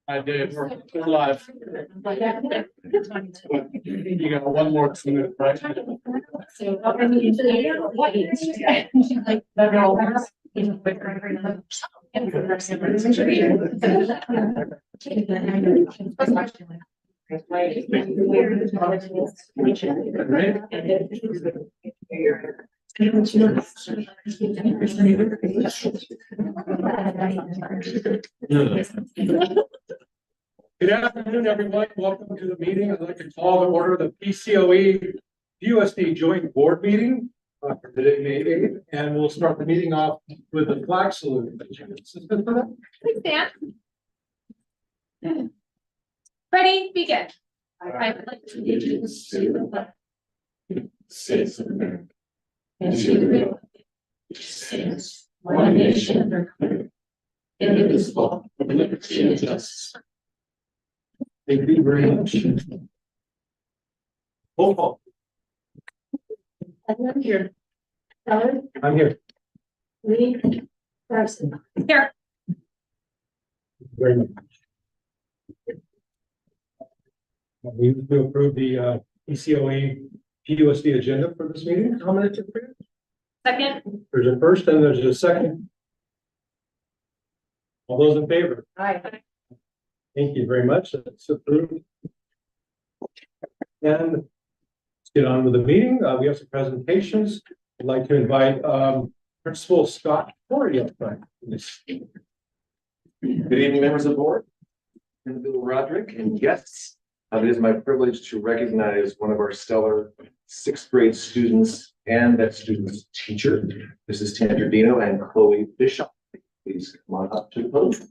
I did. We're live. You got one more minute, right? Good afternoon, everyone. Welcome to the meeting. I'd like to call to order the PCOE PUSD joint board meeting for today, May 8th, and we'll start the meeting off with a flag salute. Please stand. Ready, begin. I would like to introduce to the flag. States of America, and to the republic which stands one nation under God, indivisible, with liberty and justice. Thank you very much. Roll call. I'm here. Howard, I'm here. Lee, Carson. Here. Very much. We need to approve the PCOE PUSD agenda for this meeting. How many to approve? Second. There's a first and there's a second. All those in favor? Aye. Thank you very much. That's approved. And let's get on with the meeting. We have some presentations. I'd like to invite Principal Scott Corey up front. Good evening, members of the board, and Bill Roderick and guests. It is my privilege to recognize one of our stellar sixth grade students and that student's teacher. This is Tanner Dino and Chloe Bishop. Please come on up to the podium.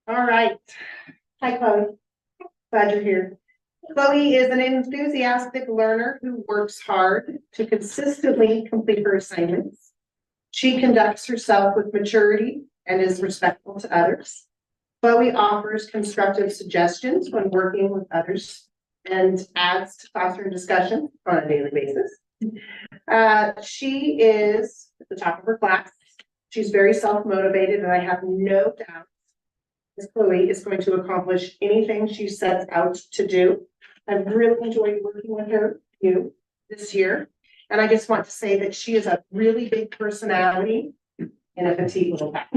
All right. Hi, Chloe. Glad you're here. Chloe is an enthusiastic learner who works hard to consistently complete her assignments. She conducts herself with maturity and is respectful to others. Chloe offers constructive suggestions when working with others and adds to classroom discussion on a daily basis. She is at the top of her class. She's very self-motivated, and I have no doubt Ms. Chloe is going to accomplish anything she sets out to do. I've really enjoyed working with her this year. And I just want to say that she is a really big personality in a petite little pack.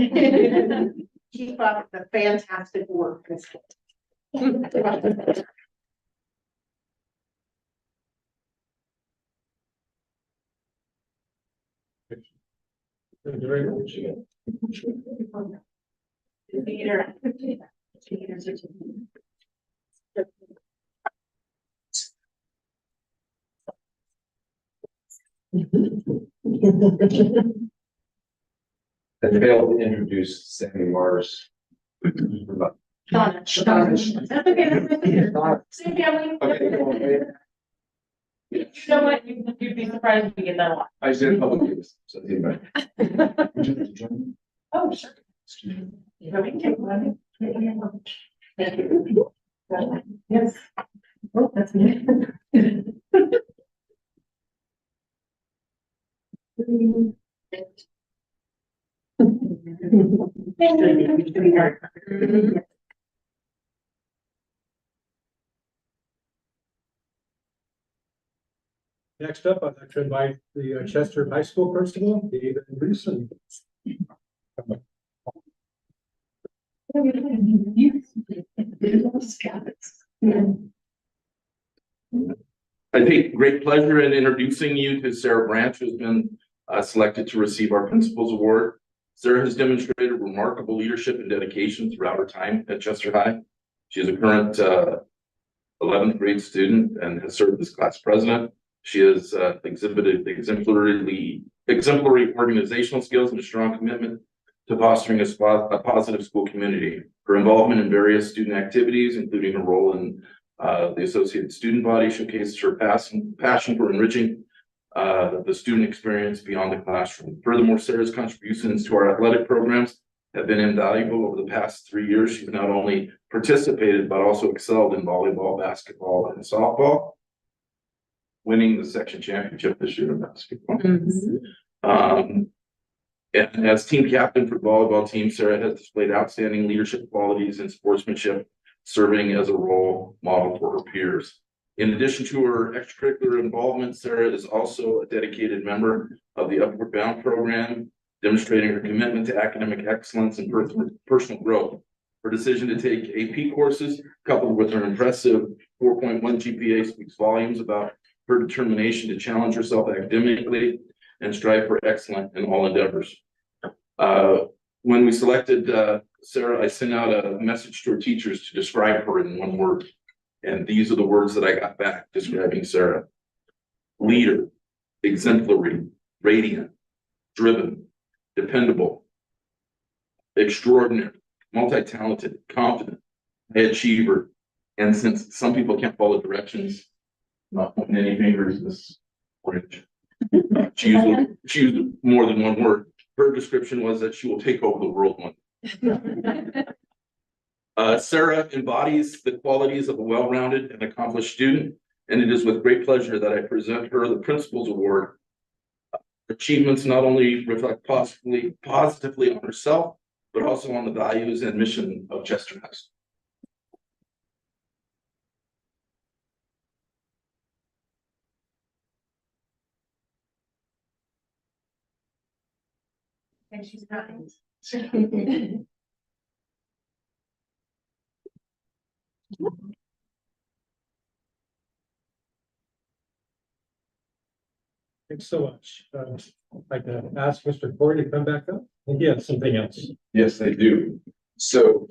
Keep up the fantastic work, Ms. Chloe. Thank you very much. I failed to introduce Sammy Mars. Donna. That's okay. Same family. Okay. You know what? You'd be surprised if you get that a lot. I did public use, so it didn't matter. Oh, sure. Yeah, we can take one. Thank you. Yes. Oh, that's me. Next up, I'd like to invite the Chester High School principal, David Reeson. I take great pleasure in introducing you to Sarah Branch, who's been selected to receive our Principal's Award. Sarah has demonstrated remarkable leadership and dedication throughout her time at Chester High. She is a current 11th grade student and has served as class president. She has exhibited exemplary organizational skills and a strong commitment to fostering a positive school community. Her involvement in various student activities, including her role in the Associated Student Body, showcases her passion for enriching the student experience beyond the classroom. Furthermore, Sarah's contributions to our athletic programs have been invaluable over the past 3 years. She's not only participated, but also excelled in volleyball, basketball, and softball. winning the section championship this year in basketball. And as team captain for the volleyball team, Sarah has displayed outstanding leadership qualities and sportsmanship, serving as a role model for her peers. In addition to her extracurricular involvement, Sarah is also a dedicated member of the Upward Bound program, demonstrating her commitment to academic excellence and personal growth. Her decision to take AP courses, coupled with her impressive 4.1 GPA, speaks volumes about her determination to challenge herself academically and strive for excellence in all endeavors. When we selected Sarah, I sent out a message to her teachers to describe her in one word. And these are the words that I got back describing Sarah: leader, exemplary, radiant, driven, dependable, extraordinary, multi-talented, confident, high achiever. And since some people can't follow directions, not pointing any fingers, this bridge. She used more than one word. Her description was that she will take over the world one. Sarah embodies the qualities of a well-rounded and accomplished student, and it is with great pleasure that I present her the Principal's Award. Achievements not only reflect positively on herself, but also on the values and mission of Chester High School. And she's not. Thanks so much. I'd like to ask Mr. Corey to come back up. And he has something else. Yes, they do. So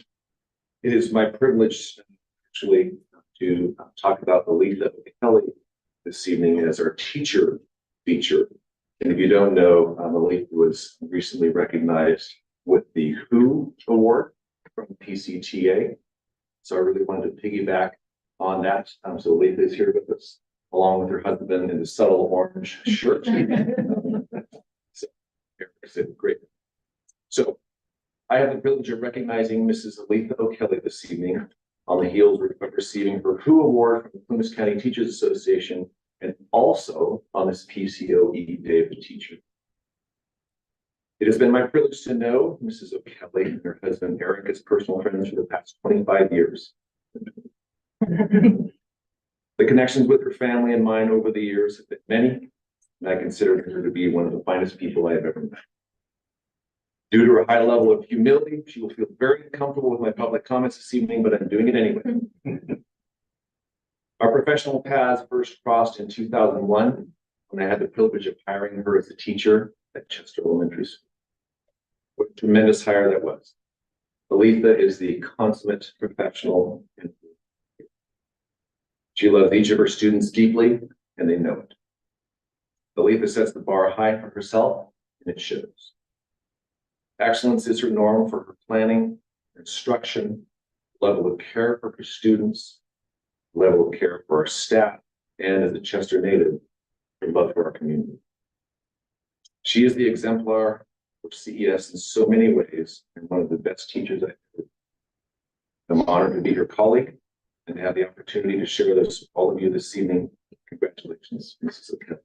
it is my privilege actually to talk about Aletha Kelly this evening as our teacher feature. And if you don't know, Aletha was recently recognized with the WHO Award from PCTA. So I really wanted to piggyback on that. So Aletha is here with us, along with her husband in the subtle orange shirt. So, great. So I have the privilege of recognizing Mrs. Aletha O'Kelly this evening on the heels of receiving her WHO Award from the Plymouth County Teachers Association, and also on this PCOE Day of the Teacher. It has been my privilege to know Mrs. O'Kelly and her husband Eric as personal friends for the past 25 years. The connections with her family and mine over the years have been many, and I consider her to be one of the finest people I have ever met. Due to her high level of humility, she will feel very uncomfortable with my public comments this evening, but I'm doing it anyway. Our professional paths first crossed in 2001 when I had the privilege of hiring her as a teacher at Chester Elementary School. What a tremendous hire that was. Aletha is the consummate professional. She loves each of her students deeply, and they know it. Aletha sets the bar high for herself, and it shows. Excellence is her norm for her planning, her instruction, level of care for her students, level of care for our staff, and as a Chester native, her love for our community. She is the exemplar of CES in so many ways, and one of the best teachers I've had. I'm honored to be her colleague and to have the opportunity to share this with all of you this evening. Congratulations, Mrs. O'Kelly.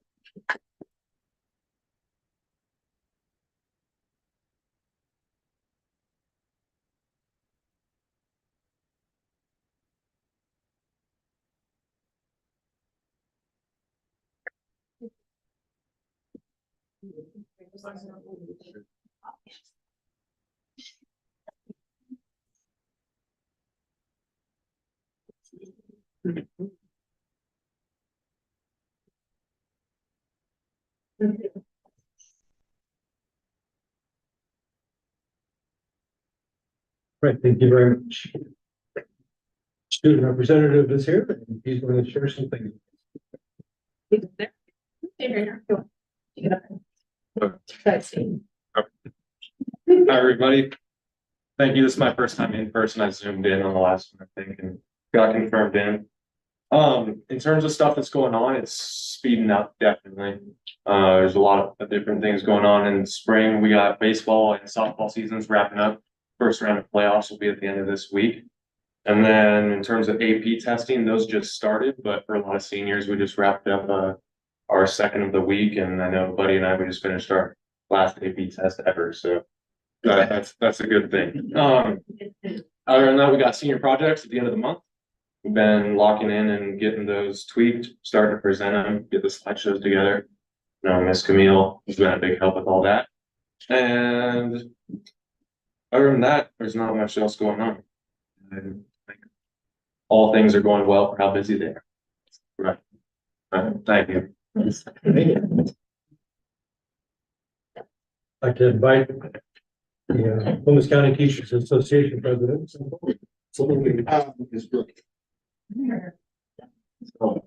Right, thank you very much. Student representative is here, and he's going to share something. Hi, everybody. Thank you. This is my first time in person. I zoomed in on the last one, I think, and got confirmed in. In terms of stuff that's going on, it's speeding up, definitely. There's a lot of different things going on in the spring. We got baseball and softball seasons wrapping up. First round of playoffs will be at the end of this week. And then in terms of AP testing, those just started, but for a lot of seniors, we just wrapped up our second of the week, and I know Buddy and I, we just finished our last AP test ever, so that's a good thing. Other than that, we got senior projects at the end of the month. We've been locking in and getting those tweaked, starting to present them, get the slideshows together. You know, Miss Camille has been a big help with all that. And other than that, there's not much else going on. I think all things are going well for how busy they are. Right. Thank you. I'd like to invite the Plymouth County Teachers Association president. Is Brooke. So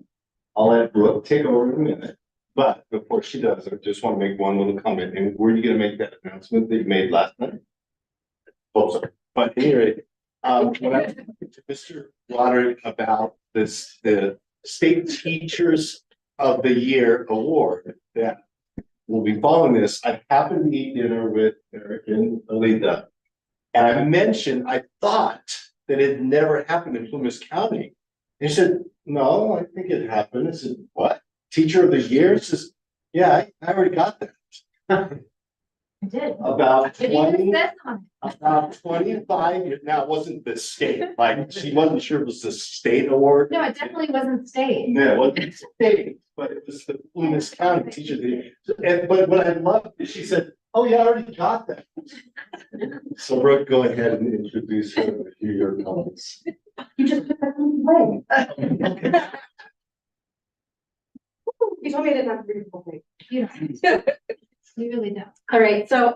I'll let Brooke take over in a minute. But before she does, I just want to make one little comment. And were you going to make that announcement that you made last night? Oh, sorry. But anyway, when I talked to Mr. Roderick about this, the State Teachers of the Year award that will be following this, I happened to eat dinner with Eric and Alita. And I mentioned, I thought that it never happened in Plymouth County. And he said, no, I think it happened. I said, what? Teacher of the Year? He says, yeah, I already got that. I did. About It even 20, says on about 25 years. Now, it wasn't the state, like, she wasn't sure it was the state award. No, it definitely wasn't state. Yeah, it wasn't state, but it was the Plymouth County Teacher of the Year. And, but what I loved is she said, oh, yeah, I already got that. So Brooke, go ahead and introduce her to your comments. You just put that on the plate. You told me I didn't have to read the whole thing. You really don't. All right, so,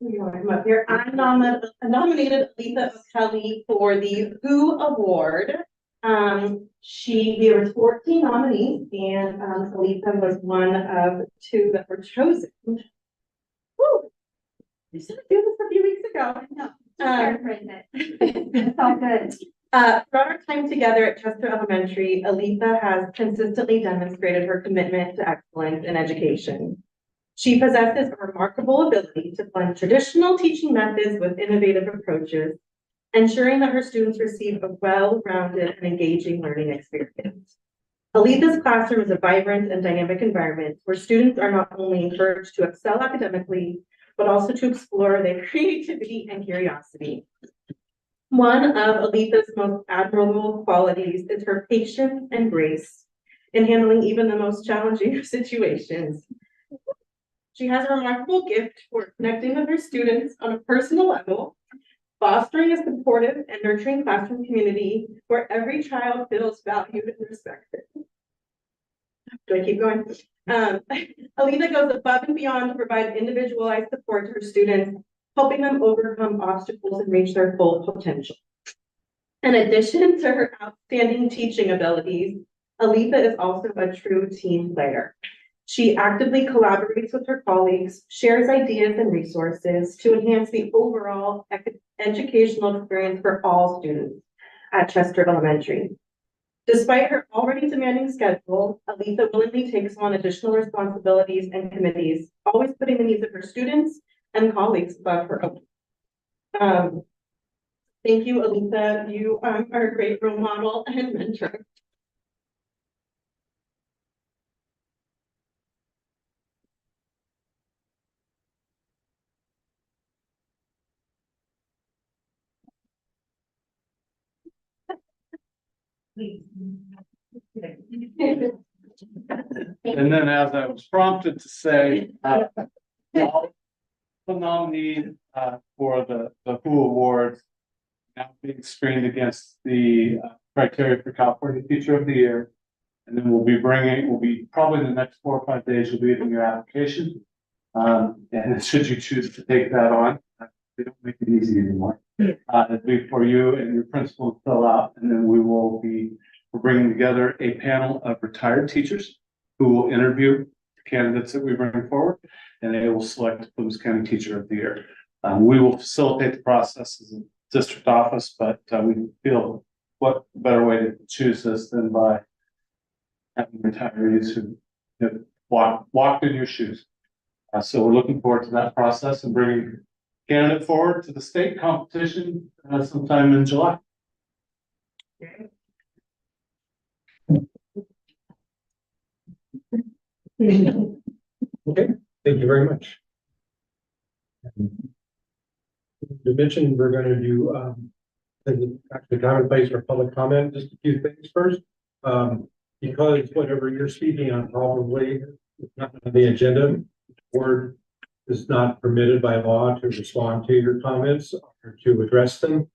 you want to come up here? I nominated Alita Kelly for the WHO Award. There was 14 nominees, and Alita was one of 2 that were chosen. Woo! You said I did this a few weeks ago. No, paraphrase it. It's all good. Throughout our time together at Chester Elementary, Alita has consistently demonstrated her commitment to excellence in education. She possesses a remarkable ability to blend traditional teaching methods with innovative approaches, ensuring that her students receive a well-rounded and engaging learning experience. Alita's classroom is a vibrant and dynamic environment where students are not only encouraged to excel academically, but also to explore their creativity and curiosity. One of Alita's most admirable qualities is her patience and grace in handling even the most challenging of situations. She has a remarkable gift for connecting with her students on a personal level, fostering a supportive and nurturing classroom community where every child feels valued and respected. Do I keep going? Alita goes above and beyond to provide individualized support to her students, helping them overcome obstacles and reach their full potential. In addition to her outstanding teaching abilities, Alita is also a true team player. She actively collaborates with her colleagues, shares ideas and resources to enhance the overall educational experience for all students at Chester Elementary. Despite her already demanding schedule, Alita willingly takes on additional responsibilities and committees, always putting the needs of her students and colleagues above her own. Thank you, Alita. You are a great role model and mentor. And then as I was prompted to say, all the nominees for the WHO Awards now being screened against the criteria for California Teacher of the Year. And then we'll be probably in the next 4 or 5 days, you'll be in your application. And should you choose to take that on, they don't make it easy anymore. It'll be for you and your principal to fill out, and then we're bringing together a panel of retired teachers who will interview the candidates that we bring forward, and they will select the Plymouth County Teacher of the Year. We will facilitate the process as a district office, but we feel what better way to choose this than by having retirees who have walked in your shoes. So we're looking forward to that process and bringing candidate forward to the state competition sometime in July. Okay, thank you very much. You mentioned we're gonna do, actually time and place for public comment, just a few things first. Because whatever you're speaking on probably is not on the agenda, or is not permitted by law to respond to your comments or to address them.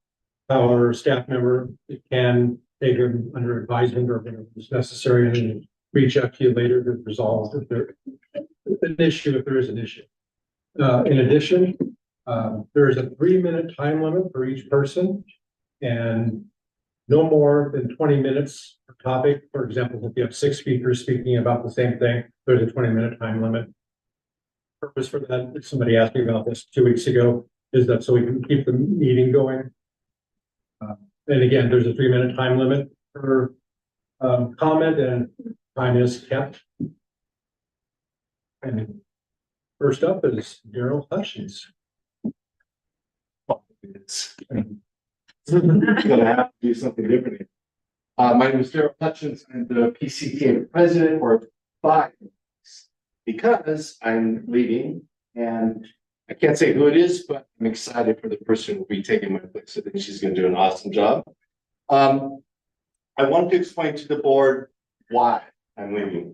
Our staff member can take them under advisement or whatever is necessary and reach out to you later to resolve if there an issue, if there is an issue. In addition, there is a 3-minute time limit for each person and no more than 20 minutes per topic. For example, if you have 6 speakers speaking about the same thing, there's a 20-minute time limit. Purpose for that, if somebody asked me about this 2 weeks ago, is that so we can keep the meeting going. And again, there's a 3-minute time limit per comment, and time is kept. And first up is Daryl Hutchins. It's gonna have to do something different. My name is Daryl Hutchins. I'm the PCTA president for 5 weeks because I'm leaving, and I can't say who it is, but I'm excited for the person who will be taking my place. I think she's going to do an awesome job. I wanted to explain to the board why I'm leaving.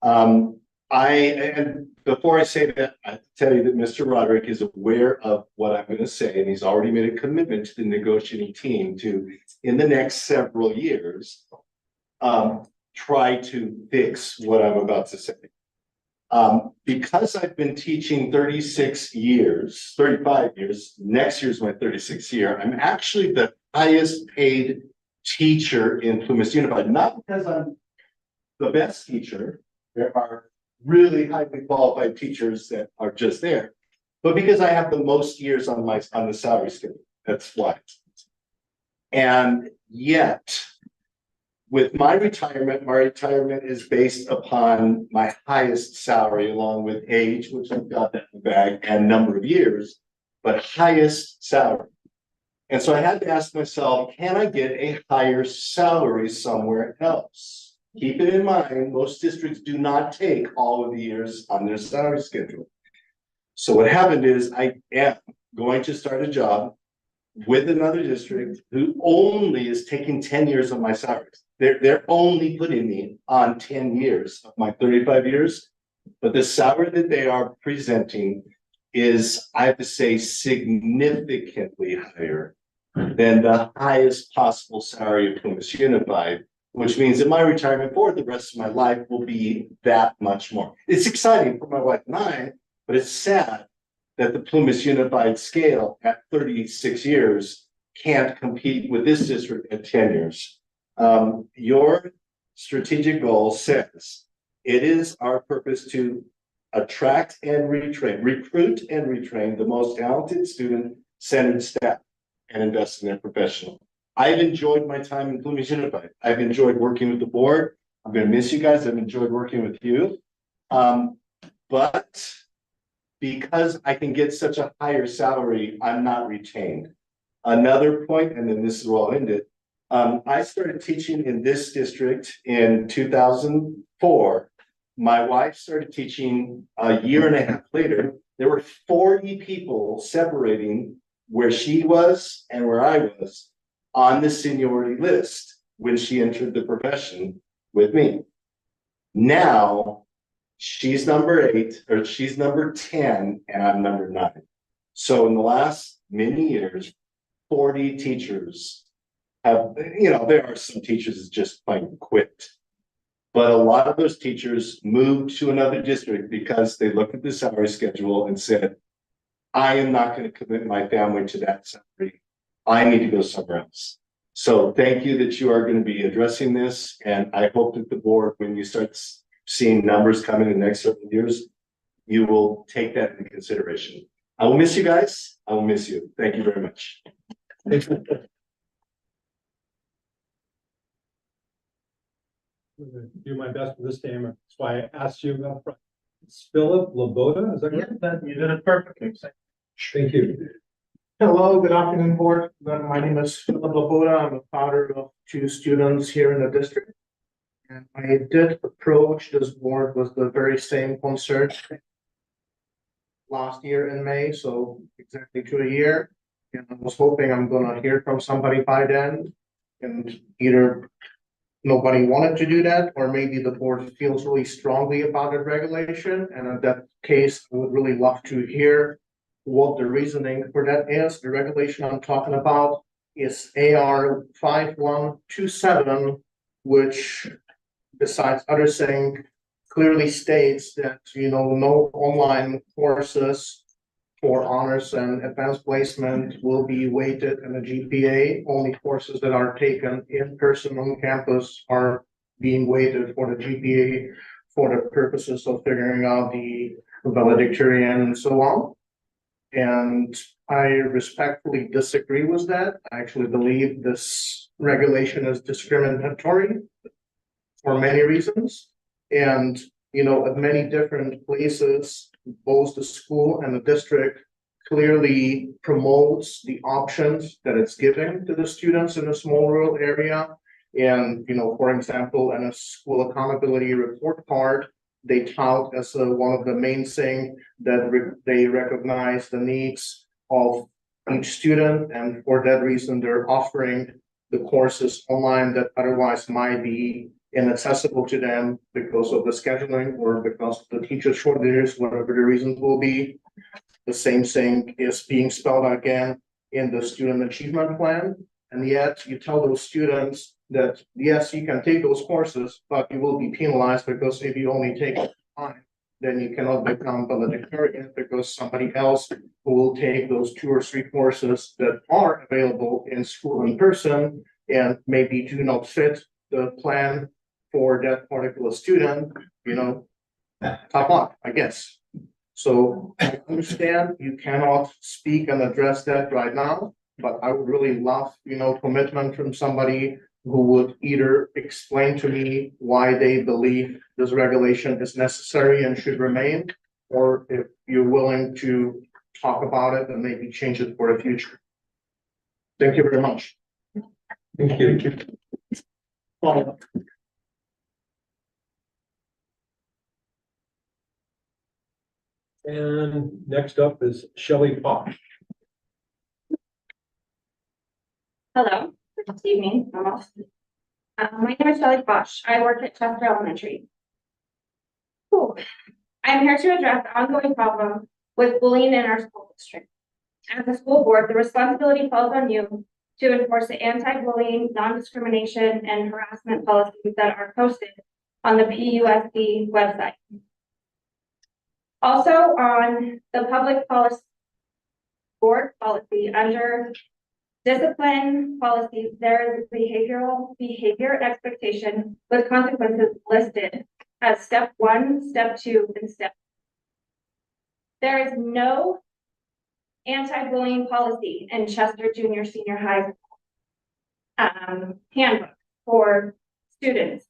And before I say that, I tell you that Mr. Roderick is aware of what I'm going to say, and he's already made a commitment to the negotiating team to, in the next several years, try to fix what I'm about to say. Because I've been teaching 35 years, next year's my 36th year, I'm actually the highest paid teacher in Plymouth Unified, not because I'm the best teacher. There are really highly qualified teachers that are just there, but because I have the most years on the salary schedule. That's why. And yet, with my retirement is based upon my highest salary, along with age, which I've got that in the bag, and number of years, but highest salary. And so I had to ask myself, can I get a higher salary somewhere else? Keep it in mind, most districts do not take all of the years on their salary schedule. So what happened is I am going to start a job with another district who only is taking 10 years of my salaries. They're only putting me on 10 years of my 35 years, but the salary that they are presenting is, I have to say, significantly higher than the highest possible salary of Plymouth Unified, which means that my retirement for the rest of my life will be that much more. It's exciting for my wife and I, but it's sad that the Plymouth Unified scale at 36 years can't compete with this district at 10 years. Your strategic goal says it is our purpose to attract and recruit and retrain the most talented student-centered staff and invest in their professional. I've enjoyed my time in Plymouth Unified. I've enjoyed working with the board. I'm going to miss you guys. I've enjoyed working with you. But because I can get such a higher salary, I'm not retained. Another point, and then this is where I'll end it. I started teaching in this district in 2004. My wife started teaching a year and a half later. There were 40 people separating where she was and where I was on the seniority list when she entered the profession with me. Now, she's number 8, or she's number 10, and I'm number 9. So in the last many years, 40 teachers have, there are some teachers that just plain quit. But a lot of those teachers moved to another district because they looked at the salary schedule and said, I am not going to commit my family to that salary. I need to go somewhere else. So thank you that you are going to be addressing this. And I hope that the board, when you start seeing numbers come in the next several years, you will take that into consideration. I will miss you guys. I will miss you. Thank you very much. I'm going to do my best for this name. That's why I asked you about front. It's Philip Laboda, is that correct? You did it perfectly. Thank you. Hello, good afternoon, board. My name is Philip Laboda. I'm a father of two students here in the district. And I did approach this board with the very same concern last year in May, so exactly 2 years. And I was hoping I'm gonna hear from somebody by then. And either nobody wanted to do that, or maybe the board feels really strongly about the regulation. And in that case, I would really love to hear what the reasoning for that is. The regulation I'm talking about is AR 5127, which besides other things, clearly states that, no online courses for honors and advanced placement will be weighted in a GPA. Only courses that are taken in person on campus are being weighted for the GPA for the purposes of figuring out the valedictorian and so on. And I respectfully disagree with that. I actually believe this regulation is discriminatory for many reasons. And, at many different places, both the school and the district clearly promotes the options that it's giving to the students in a small rural area. And, for example, in a school accountability report card, they tout as one of the main things that they recognize the needs of each student, and for that reason, they're offering the courses online that otherwise might be inaccessible to them because of the scheduling or because of the teacher shortages, whatever the reasons will be. The same thing is being spelled out again in the student achievement plan. And yet you tell those students that, yes, you can take those courses, but you will be penalized because if you only take time, then you cannot become valedictorian because somebody else who will take those 2 or 3 courses that are available in school in person and maybe do not fit the plan for that particular student, tough luck, I guess. So I understand you cannot speak and address that right now, but I would really love, commitment from somebody who would either explain to me why they believe this regulation is necessary and should remain, or if you're willing to talk about it and maybe change it for the future. Thank you very much. Thank you. Follow-up. And next up is Shelley Fox. Hello, good evening, almost. My name is Shelley Bosch. I work at Chester Elementary. Whew. I am here to address the ongoing problem with bullying in our school district. As a school board, the responsibility falls on you to enforce the anti-bullying, non-discrimination, and harassment policies that are posted on the PUSD website. Also on the public policy board policy under discipline policies, there is a behavior expectation with consequences listed as step 1, step 2, and step. There is no anti-bullying policy in Chester Junior Senior High handbook for students.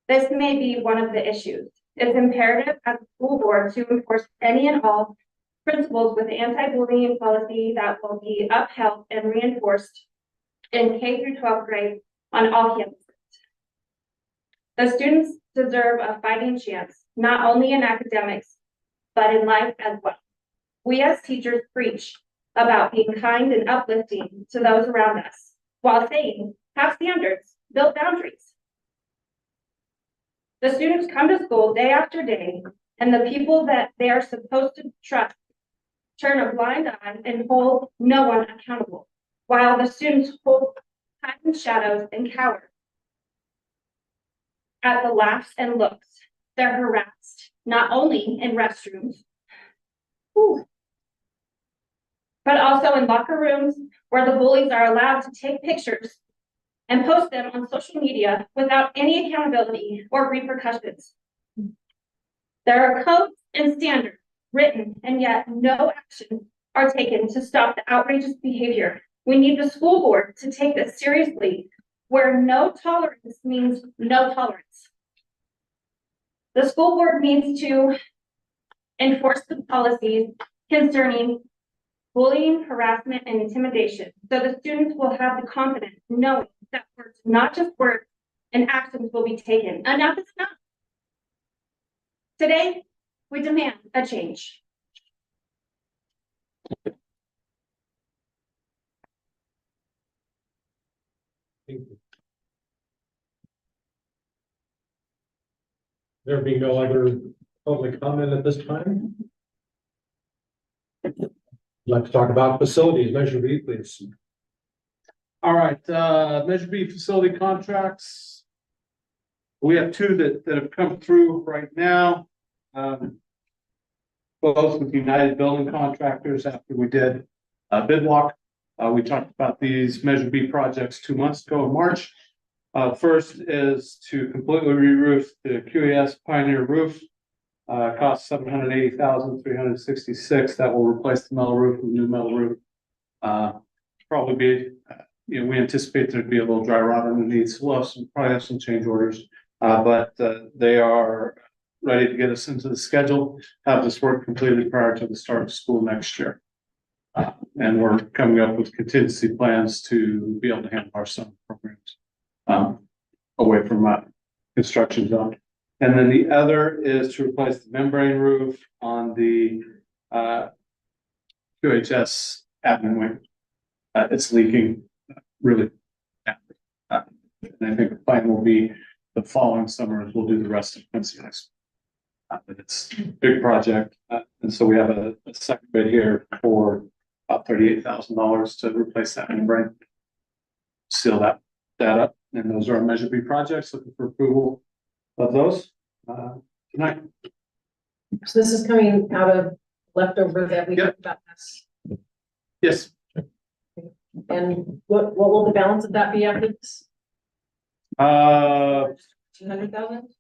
This may be one of the issues. It's imperative as a school board to enforce any and all principles with anti-bullying policy that will be upheld and reinforced in K through 12th grade on all campuses. The students deserve a fighting chance, not only in academics, but in life as well. We as teachers preach about being kind and uplifting to those around us, while saying, have standards, build boundaries. The students come to school day after day, and the people that they are supposed to trust turn a blind eye and hold no one accountable, while the students hide in shadows and cower at the laughs and looks. They're harassed, not only in restrooms, but also in locker rooms where the bullies are allowed to take pictures and post them on social media without any accountability or repercussions. There are codes and standards written, and yet no action are taken to stop the outrageous behavior. We need the school board to take this seriously, where no tolerance means no tolerance. The school board needs to enforce the policies concerning bullying, harassment, and intimidation. So the students will have the confidence knowing that words, not just words, and actions will be taken. Enough is enough. Today, we demand a change. There being no other public comment at this time. I'd like to talk about facilities. Measure B, please. All right, Measure B facility contracts. We have two that have come through right now. Both with United Building Contractors after we did a bid walk. We talked about these Measure B projects 2 months ago in March. First is to completely re-roof the QES Pioneer roof. Cost $780,366. That will replace the metal roof with new metal roof. Probably be, we anticipate there'd be a little dry rot underneath, so we'll probably have some change orders. But they are ready to get us into the schedule, have this work completed prior to the start of school next year. And we're coming up with contingency plans to be able to handle our summer programs away from construction zone. And then the other is to replace the membrane roof on the QHS admin wing. It's leaking really badly. And I think the plan will be the following summer we'll do the rest of Quincy High School. But it's a big project. And so we have a second bid here for about $38,000 to replace that membrane. Seal that up. And those are our Measure B projects. Looking for approval of those tonight. So this is coming out of leftover that we Yep. talked about this. Yes. And what will the balance of that be after this? 200,000?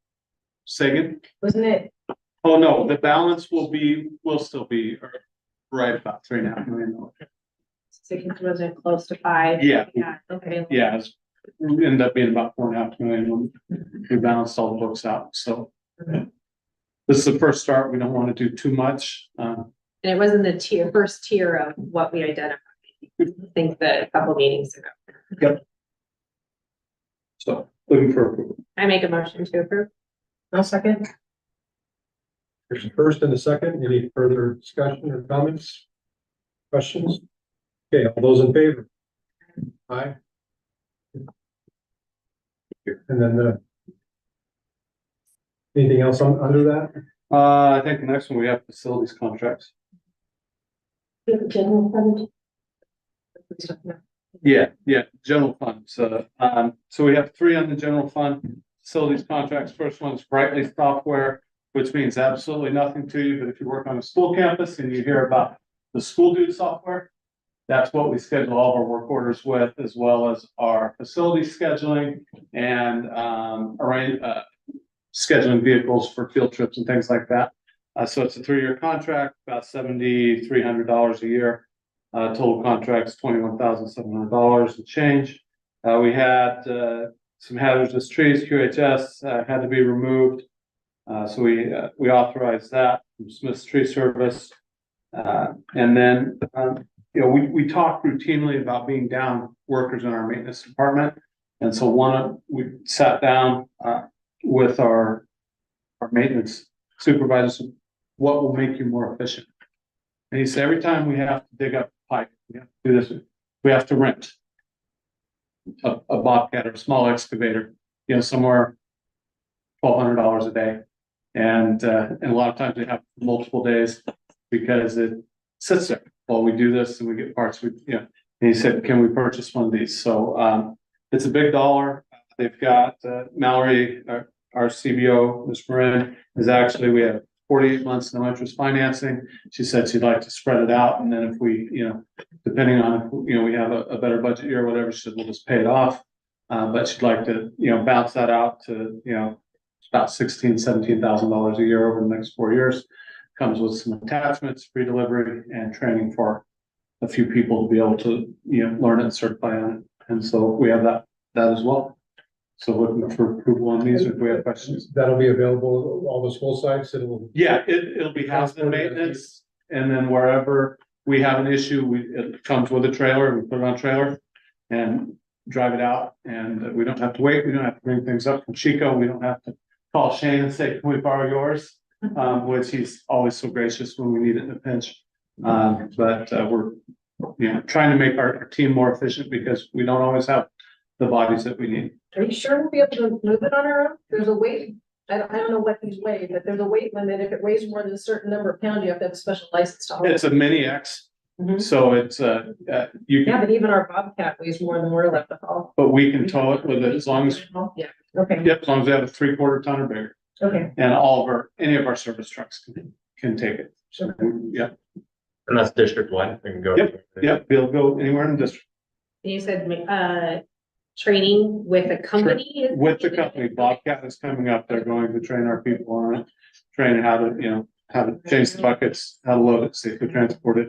Say again. Wasn't it? Oh, no, the balance will still be right about $3.5 million. Wasn't close to 5? Yeah. Yeah, okay. Yeah, we ended up being about $4.5 million when we balanced all the books out, so. Mhm. This is the first start, we don't want to do too much, And it wasn't the first tier of what we identified. I think that a couple meetings ago. so looking for approval. I make a motion to approve. No second. There's a first and a second. Any further discussion or comments? Questions? Okay, all those in favor? Aye. And then anything else under that? I think the next one, we have facilities contracts. General fund. Yeah, general fund, so we have 3 on the general fund, facilities contracts. First one is Brightly software, which means absolutely nothing to you, but if you work on a school campus and you hear about the school dude software, that's what we schedule all of our work orders with, as well as our facility scheduling and scheduling vehicles for field trips and things like that. So it's a 3-year contract, about $7,300 a year. Total contract's $21,700 and change. We had some hazardous trees, QHS had to be removed. So we authorized that from Smith's Tree Service. And then, we talk routinely about being down workers in our maintenance department. And so we sat down with our maintenance supervisors, what will make you more efficient? And he said, every time we have to dig up pipe, we have to do this, we have to rent a bobcat or a small excavator, somewhere $1,200 a day. And a lot of times we have multiple days because it sits there while we do this and we get parts. And he said, can we purchase one of these? So it's a big dollar. They've got Mallory, our CBO, Ms. Marin, we have 48 months no interest financing. She said she'd like to spread it out, and then if we, depending on if we have a better budget year or whatever, she said we'll just pay it off. But she'd like to bounce that out to about $17,000 a year over the next 4 years. Comes with some attachments, free delivery, and training for a few people to be able to learn it and certify on it. And so we have that as well. So looking for approval on these if we have questions. That'll be available all the school sites. Yeah, it'll be housed in maintenance, and then wherever we have an issue, it comes with a trailer, we put it on a trailer and drive it out, and we don't have to wait, we don't have to bring things up from Chico, we don't have to call Shane and say, can we borrow yours? Which he's always so gracious when we need it in a pinch. But we're, trying to make our team more efficient because we don't always have the bodies that we need. Are you sure we'll be able to move it on our own? There's a weight, I don't know what these weigh, but there's a weight limit. If it weighs more than a certain number of pounds, you have to have a special license to haul it. It's a mini X, Mhm. so it's, you Yeah, can, but even our Bobcat weighs more than we're allowed to haul. but we can tow it with it as long as, Yeah, okay, yep, as long as we have a 3/4 ton or bigger. okay. And any of our service trucks can take it. So, yep, And that's district wide, we can go. yep, they'll go anywhere in the district. You said, training with a company? With the company, Bobcat is coming up, they're going to train our people on it, train how to, how to change the buckets, how to load it, safely transport it.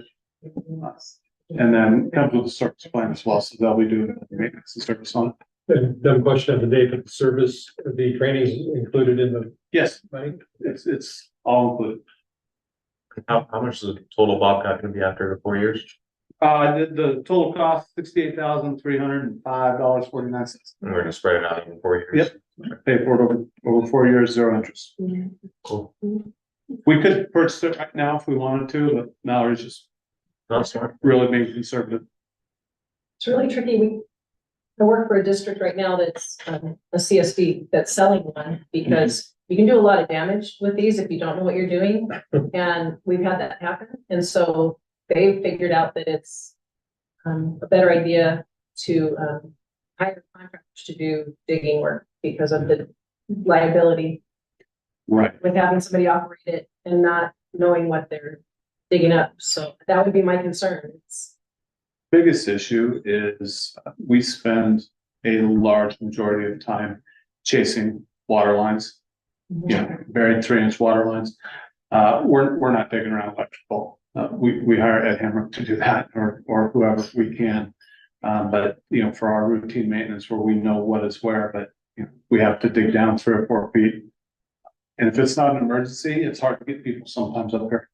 And then comes with a service plan as well, so they'll be doing maintenance and service on it. Dumb question of the day, but the service, the training is included in the, Yes, right? it's all included. How much is the total Bobcat gonna be after the 4 years? The total cost, $68,305.49. And we're gonna spread it out in 4 years. Yep. Pay for it over 4 years, 0 interest. Cool. We could purchase it right now if we wanted to, but Mallory's just That's smart. really being conservative. It's really tricky. I work for a district right now that's a CSD that's selling one because you can do a lot of damage with these if you don't know what you're doing. And we've had that happen. And so they figured out that it's a better idea to hire contractors to do digging work because of the liability Right. with having somebody operate it and not knowing what they're digging up. So that would be my concern. It's Biggest issue is we spend a large majority of time chasing water lines. Buried 3-inch water lines. We're not digging around electrical. We hire Ed Hammer to do that or whoever we can. But for our routine maintenance where we know what is where, but we have to dig down 3 or 4 feet. And if it's not an emergency, it's hard to get people sometimes up here.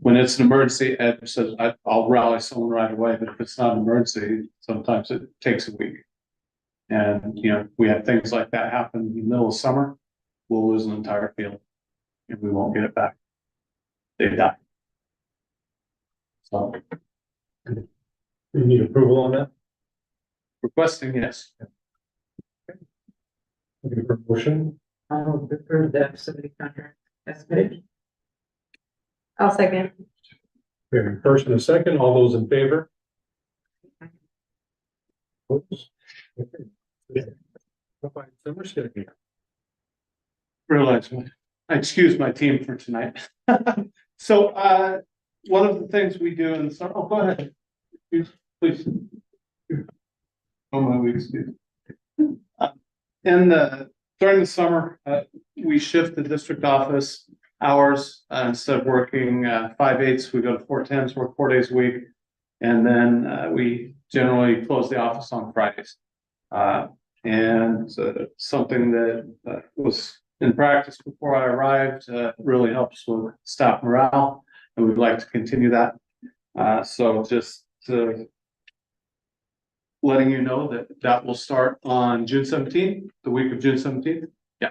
When it's an emergency, Ed says, I'll rally someone right away, but if it's not an emergency, sometimes it takes a week. And, we have things like that happen in the middle of summer, we'll lose an entire field and we won't get it back. They die. So You need approval on that? requesting, yes. Looking for a motion? I'll approve the subsidy contract. That's good. I'll second. We have a first and a second. All those in favor? Oops. Okay. Yeah. We're sitting here. Realize, I excuse my team for tonight. So, one of the things we do in the summer, go ahead. Please. Oh, my weeks, dude. During the summer, we shift the district office hours, instead of working 5/8, we go to 4/10s, work 4 days a week. And then, we generally close the office on Fridays. And something that was in practice before I arrived, really helps with staff morale, and we'd like to continue that. So just letting you know that will start on June 17th, the week of June 17th. Yeah.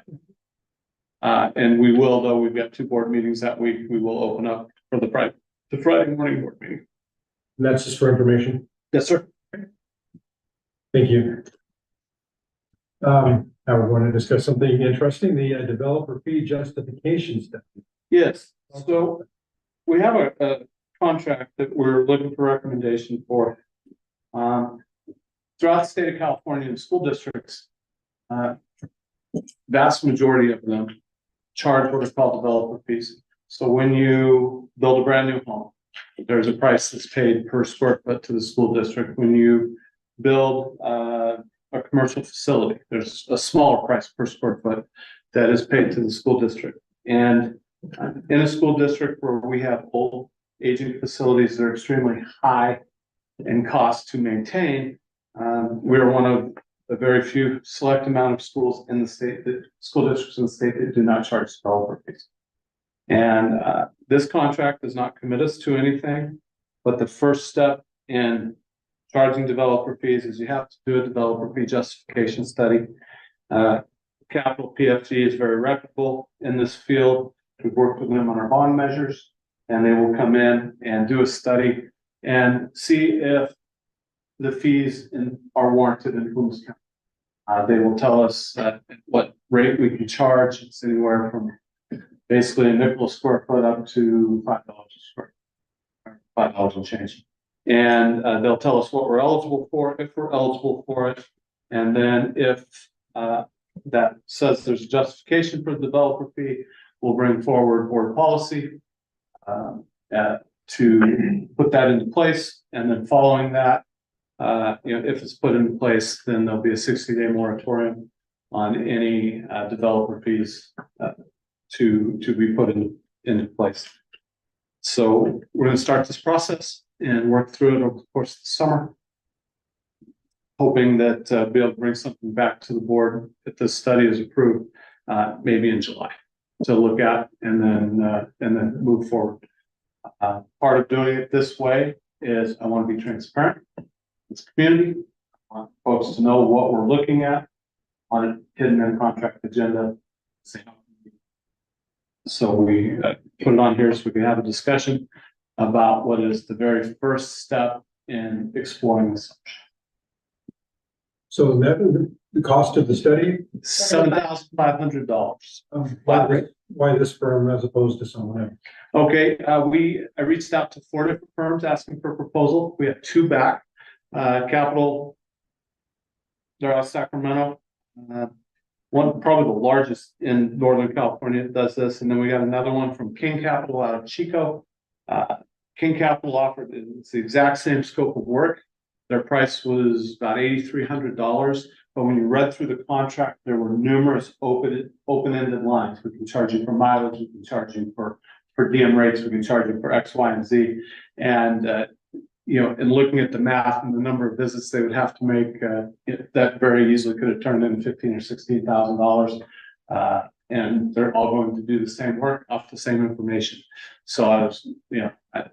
And we will, though, we've got 2 board meetings that week, we will open up for the Friday morning board meeting. And that's just for information. Yes, sir. Thank you. Now we're going to discuss something interesting, the developer fee justification study. Yes, so we have a contract that we're looking for recommendation for. Throughout the state of California, the school districts, vast majority of them charge what are called developer fees. So when you build a brand new home, there's a price that's paid per square foot to the school district. When you build a commercial facility, there's a smaller price per square foot that is paid to the school district. And in a school district where we have old aging facilities that are extremely high in cost to maintain, we're one of a very few select amount of schools in the state, that school districts in the state that do not charge developer fees. And this contract does not commit us to anything, but the first step in charging developer fees is you have to do a developer fee justification study. Capital PFG is very reputable in this field. We've worked with them on our bond measures, and they will come in and do a study and see if the fees are warranted in Plumas County. They will tell us at what rate we can charge. It's anywhere from basically a nickel a square foot up to $5 a square, $5 and change. And they'll tell us what we're eligible for, if we're eligible for it. And then if that says there's a justification for the developer fee, we'll bring forward board policy to put that into place. And then following that, if it's put into place, then there'll be a 60-day moratorium on any developer fees to be put into place. So we're going to start this process and work through it over the course of the summer, hoping that be able to bring something back to the board if this study is approved, maybe in July, to look at and then move forward. Part of doing it this way is I want to be transparent. It's community. I want folks to know what we're looking at on a hidden in contract agenda. So we put it on here so we can have a discussion about what is the very first step in exploring this. So that, the cost of the study, $7,500. why this firm as opposed to someone else? Okay, I reached out to 4 different firms asking for a proposal. We have 2 back. Capital, they're out of Sacramento. One, probably the largest in Northern California that does this. And then we got another one from King Capital out of Chico. King Capital offered, it's the exact same scope of work. Their price was about $8,300. But when you read through the contract, there were numerous open-ended lines. We can charge you for mileage, we can charge you for DM rates, we can charge you for X, Y, and Z. And in looking at the math and the number of visits they would have to make, that very easily could have turned into $15,000 or $16,000. And they're all going to do the same work off the same information. So I was,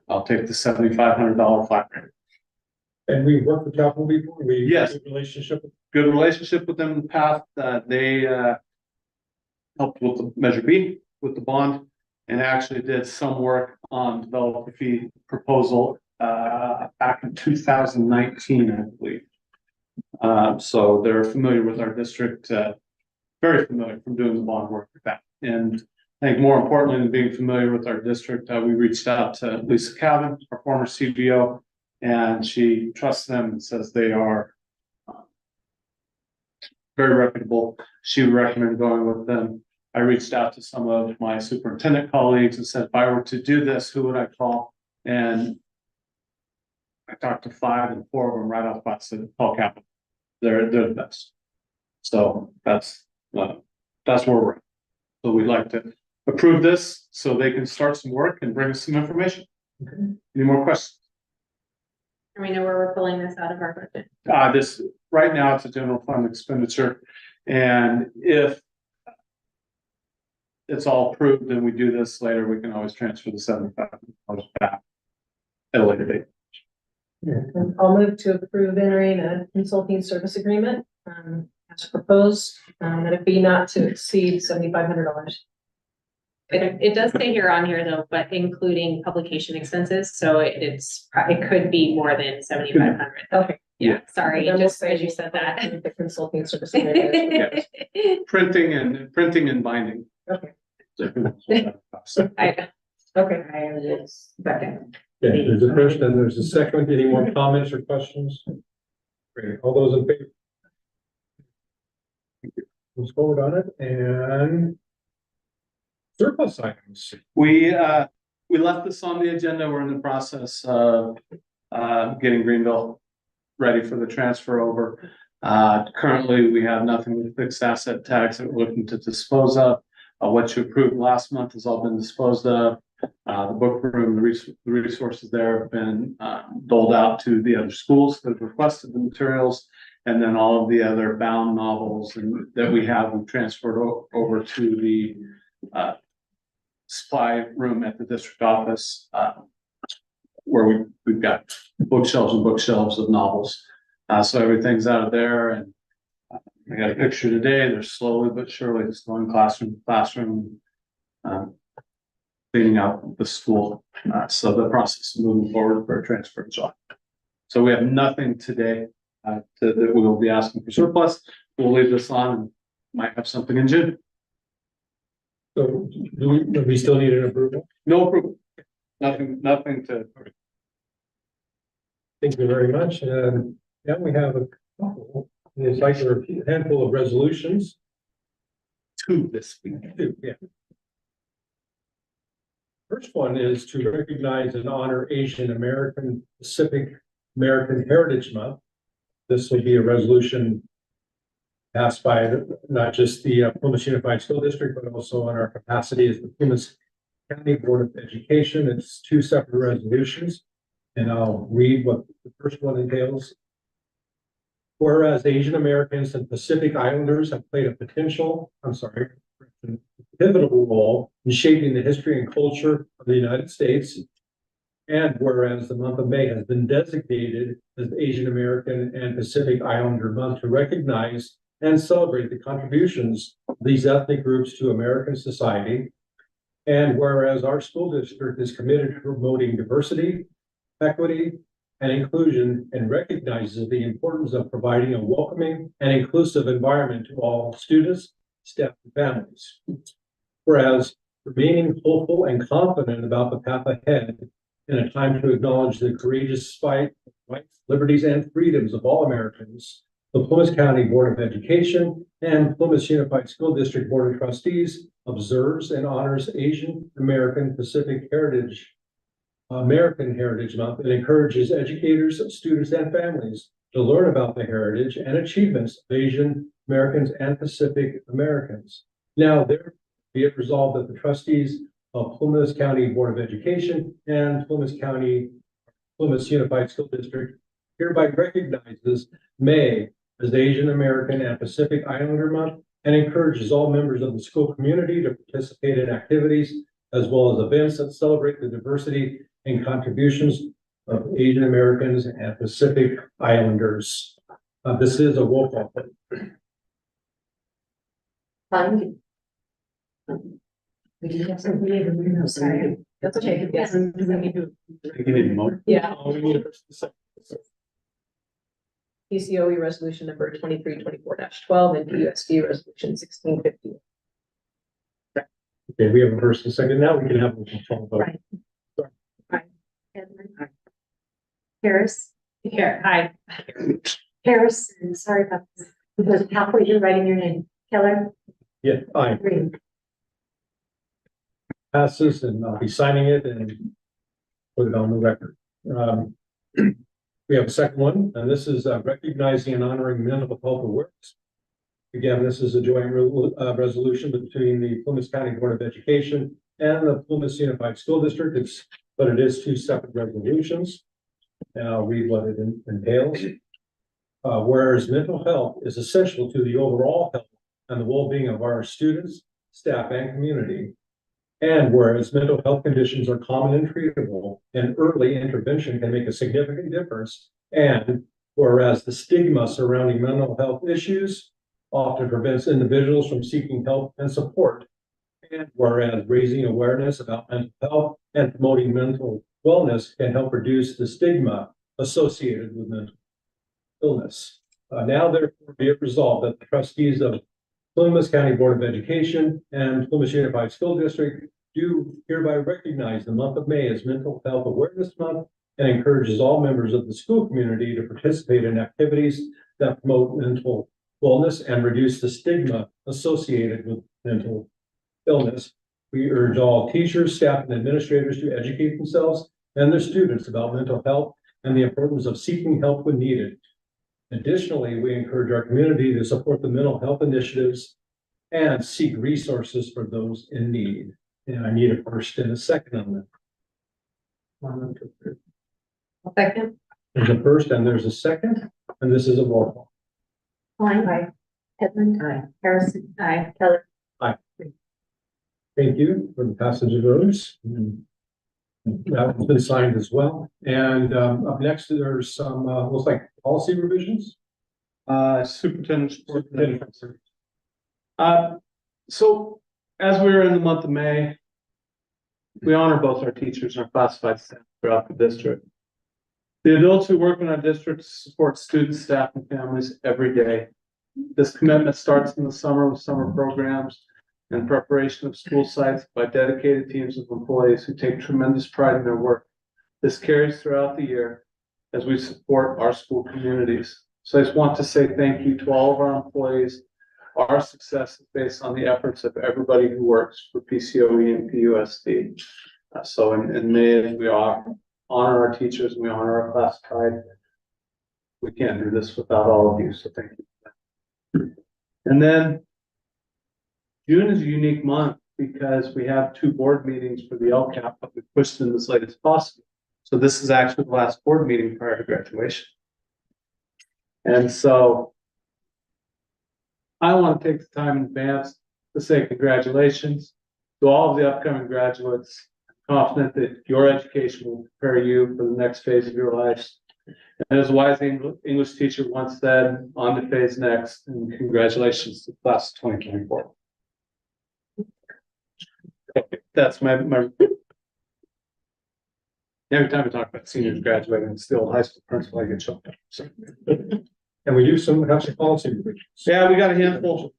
I'll take the $7,500 flat rate. And we worked with Capital before? Yes. Good relationship? With them in the past. They helped with the Measure B, with the bond, and actually did some work on developer fee proposal back in 2019, I believe. So they're familiar with our district, very familiar from doing the bond work with that. And I think more importantly than being familiar with our district, we reached out to Lisa Calvin, our former CBO, and she trusts them and says they are very reputable. She would recommend going with them. I reached out to some of my superintendent colleagues and said, if I were to do this, who would I call? And I talked to 5 and 4 of them right off the bat, said, call Capital. They're the best. So that's where we're at. So we'd like to approve this so they can start some work and bring us some information. Okay. Any more questions? And we know where we're pulling this out of our budget. This right now it's a general fund expenditure, and if it's all approved and we do this later, we can always transfer the $7,500 back at a later date. And I'll move to approve entering a consulting service agreement as proposed, at a fee not to exceed $7,500. It does say here on here though, but including publication expenses, so it could be more than 7,500. Okay. Yeah, sorry, Then we'll just say as you said that. The consulting service agreement. Printing and binding. Okay. I, Okay. I was second. Okay, there's a first and there's a second. Any more comments or questions? Great. All those in favor? Let's forward on it and surplus items. We left this on the agenda. We're in the process of getting Greenville ready for the transfer over. Currently, we have nothing with fixed asset tags that we're looking to dispose of. What you approved last month has all been disposed of. The book room, the resources there have been doled out to the other schools that have requested the materials. And then all of the other bound novels that we have transferred over to the supply room at the district office, where we've got bookshelves and bookshelves of novels. So everything's out of there, and I got a picture today. They're slowly but surely just going classroom to classroom, cleaning out the school. So the process is moving forward for a transfer job. So we have nothing today that we will be asking for surplus. We'll leave this on and might have something in June. So do we still need an approval? No approval. Nothing to. Thank you very much. And yeah, we have a couple. It's like a handful of resolutions. Two this week. Two, yeah. First one is to recognize and honor Asian American Pacific American Heritage Month. This will be a resolution passed by not just the Plymouth Unified School District, but also in our capacity as the Plymouth County Board of Education. It's two separate resolutions, and I'll read what the first one entails. Whereas Asian Americans and Pacific Islanders have played a pivotal role in shaping the history and culture of the United States. And whereas the month of May has been designated as the Asian American and Pacific Islander Month to recognize and celebrate the contributions of these ethnic groups to American society. And whereas our school district is committed to promoting diversity, equity, and inclusion, and recognizes the importance of providing a welcoming and inclusive environment to all students, staff, and families. Whereas remaining hopeful and confident about the path ahead in a time to acknowledge the courageous fight for rights, liberties, and freedoms of all Americans, the Plymouth County Board of Education and Plymouth Unified School District Board of Trustees observes and honors Asian American Pacific American Heritage Month and encourages educators, students, and families to learn about the heritage and achievements of Asian Americans and Pacific Americans. Now, there be it resolved that the trustees of Plymouth County Board of Education and Plymouth Unified School District hereby recognizes May as the Asian American and Pacific Islander Month and encourages all members of the school community to participate in activities as well as events that celebrate the diversity and contributions of Asian Americans and Pacific Islanders. This is a roll call. Sorry. That's okay. Yes. Yeah. PCOE resolution number 2324-12 and PUSD resolution 1650. Okay, we have a first and second. Now we can have a control vote. Right. Edmund. Harris. Here, hi. Harrison, sorry about this, because halfway through writing your name. Keller. Yeah, aye. Green. Passes, and I'll be signing it and put it on the record. We have a second one, and this is recognizing and honoring mental health awareness. Again, this is a joint resolution between the Plymouth County Board of Education and the Plymouth Unified School District. But it is two separate resolutions. And I'll read what it entails. Whereas mental health is essential to the overall health and the well-being of our students, staff, and community. And whereas mental health conditions are common and treatable, and early intervention can make a significant difference. And whereas the stigma surrounding mental health issues often prevents individuals from seeking help and support. And whereas raising awareness about mental health and promoting mental wellness can help reduce the stigma associated with mental illness. Now therefore be it resolved that the trustees of Plymouth County Board of Education and Plymouth Unified School District do hereby recognize the month of May as Mental Health Awareness Month and encourages all members of the school community to participate in activities that promote mental wellness and reduce the stigma associated with mental illness. We urge all teachers, staff, and administrators to educate themselves and their students about mental health and the importance of seeking help when needed. Additionally, we encourage our community to support the mental health initiatives and seek resources for those in need. And I need a first and a second on that. Second. There's a first and there's a second, and this is a roll call. Klein. Aye. Edmund. Aye. Harrison. Hi. Keller. Aye. Thank you for the passage of those. That's been signed as well. And up next, there's some, looks like policy revisions. Superintendent. So as we were in the month of May, we honor both our teachers and our classified staff throughout the district. The adults who work in our district support students, staff, and families every day. This commitment starts in the summer with summer programs and preparation of school sites by dedicated teams of employees who take tremendous pride in their work. This carries throughout the year as we support our school communities. So I just want to say thank you to all of our employees. Our success is based on the efforts of everybody who works for PCOE and PUSD. So in May, we honor our teachers, we honor our classified. We can't do this without all of you, so thank you. And then June is a unique month because we have 2 board meetings for the LCAP, but we pushed them as late as possible. So this is actually the last board meeting prior to graduation. And so I want to take the time in advance to say congratulations to all of the upcoming graduates. I'm confident that your education will prepare you for the next phase of your lives. And as a wise English teacher once said, on to phase next, and congratulations to class of 2024. That's my every time I talk about seniors graduating, it's still high school principal, I get choked up. So. And we do have some policy revisions. Yeah, we got a handful.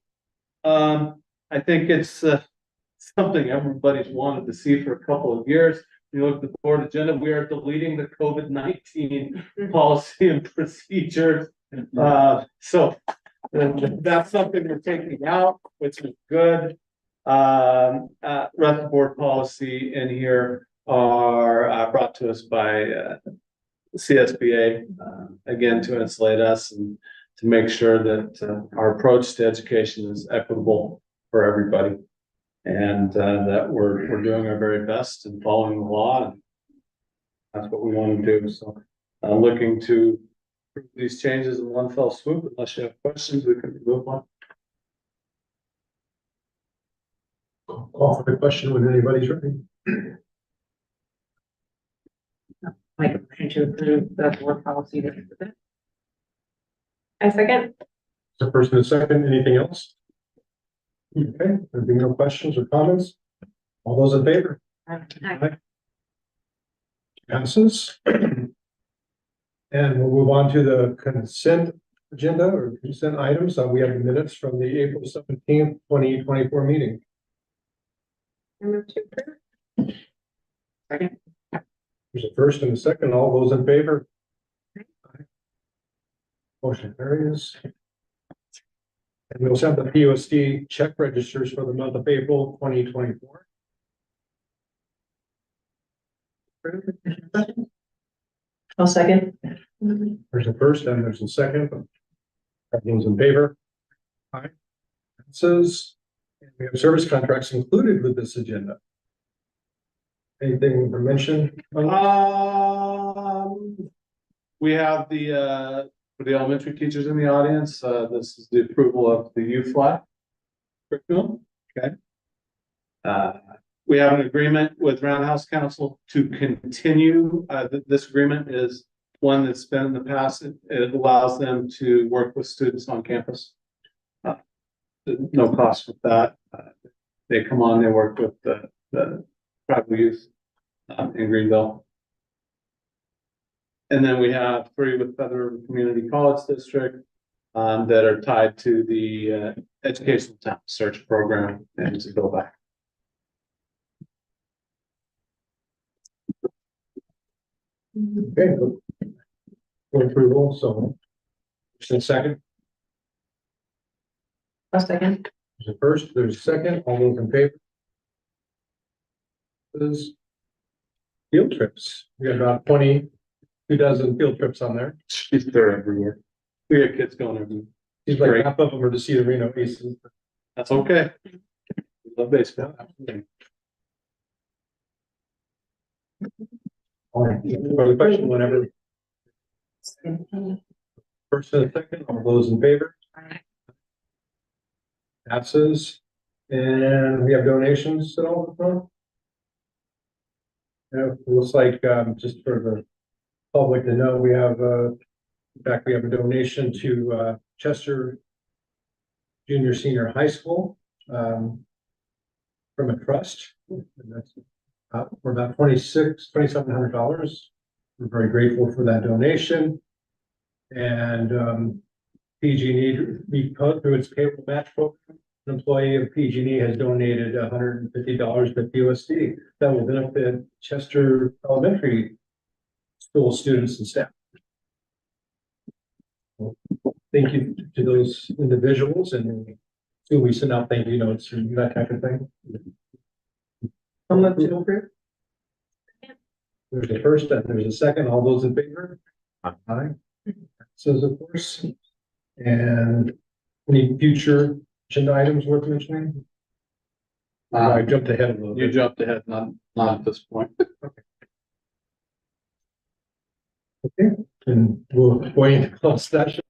I think it's something everybody's wanted to see for a couple of years. You look at the board agenda, we are deleting the COVID-19 policy and procedures. So that's something we're taking out, which is good. Rest board policy in here are brought to us by CSBA, again, to insulate us and to make sure that our approach to education is equitable for everybody. And that we're doing our very best in following the law. And that's what we want to do. So looking to approve these changes in one fell swoop. Unless you have questions, we can move on. Call for the question when anybody's ready. Like, to approve the board policy. I second. The first and the second, anything else? Okay, there being no questions or comments? All those in favor? Aye. Passes. And we'll move on to the consent agenda or consent items. We have the minutes from the April 17th, 2024 meeting. I move to approve. Second. There's a first and a second. All those in favor? Motion carries. And we also have the PUSD check registers for the month of April 2024. I'll second. There's a first and there's a second. All those in favor? Aye. Passes. And we have service contracts included with this agenda. Anything to mention? We have the for the elementary teachers in the audience, this is the approval of the U-Fly curriculum. Okay. We have an agreement with Roundhouse Council to continue. This agreement is one that's been in the past. It allows them to work with students on campus. No cost with that. They come on, they work with the tribal youth in Greenville. And then we have 3 with Feather River Community College District that are tied to the educational talent search program and to go back. Okay. For approval, so. First and second. I'll second. There's a first, there's a second. All those in favor? This field trips. We got about 22 dozen field trips on there. They're everywhere. We got kids going everywhere. Seems like Great. half of them are to see the Reno Aces. That's okay. We love baseball. All right, further question whenever. First and second, all those in favor? Passes. And we have donations at all? Yeah, it looks like, just for the public to know, we have, in fact, we have a donation to, Chester Junior Senior High School, from a trust. And that's, for about $2,700. We're very grateful for that donation. And, PG&E, through its payroll match program, an employee of PG&E has donated $150 to PUSD that will benefit Chester Elementary School students and staff. Well, thank you to those individuals, and so we send out thank you notes and that type of thing. I'll move to approve. There's a first and there's a second. All those in favor? Aye. Says of course. And any future agenda items worth mentioning? I jumped ahead a little You bit. jumped ahead, not at this point. Okay, and we'll go into closed session.